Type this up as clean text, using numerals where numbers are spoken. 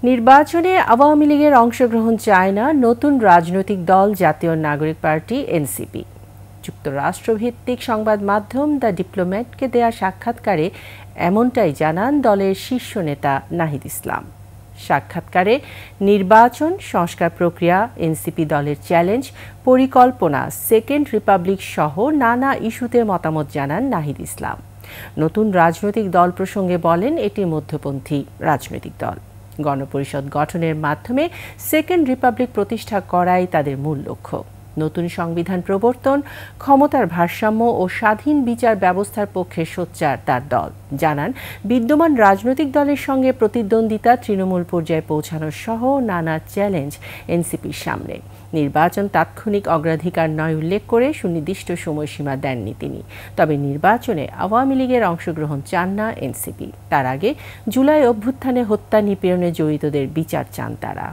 নির্বাচনে আওয়ামী লীগের অংশগ্রহণ চায় না নতুন রাজনৈতিক দল জাতীয় নাগরিক পার্টি এনসিপি। যুক্তরাষ্ট্রভিত্তিক সংবাদ মাধ্যম দ্য ডিপ্লোম্যাটকে দেয়া সাক্ষাৎকারে এমনটাই জানান দলের শীর্ষ নেতা নাহিদ ইসলাম। সাক্ষাৎকারে নির্বাচন সংস্কার প্রক্রিয়া, এনসিপি দলের চ্যালেঞ্জ, পরিকল্পনা, সেকেন্ড রিপাবলিক সহ নানা ইস্যুতে মতামত জানান নাহিদ ইসলাম। নতুন রাজনৈতিক দল প্রসঙ্গে বলেন, এটি মধ্যপন্থী রাজনৈতিক দল। গণপরিষদ গঠনের মাধ্যমে সেকেন্ড রিপাবলিক প্রতিষ্ঠা করাই তাদের মূল লক্ষ্য। নতুন সংবিধান প্রবর্তন, ক্ষমতার ভারসাম্য ও স্বাধীন বিচার ব্যবস্থার পক্ষে সোচ্চার তার দল। জানান, বিদ্যমান রাজনৈতিক দলের সঙ্গে প্রতিদ্বন্দ্বিতা, তৃণমূল পর্যায়ে পৌঁছানো সহ নানা চ্যালেঞ্জ এনসিপির সামনে। নির্বাচন তাৎক্ষণিক অগ্রাধিকার নয় উল্লেখ করে সুনির্দিষ্ট সময়সীমা দেননি তিনি। তবে নির্বাচনে আওয়ামী লীগের অংশগ্রহণ চান না এনসিপি। তার আগে জুলাই অভ্যুত্থানে হত্যা নিপীড়নে জড়িতদের বিচার চান তারা।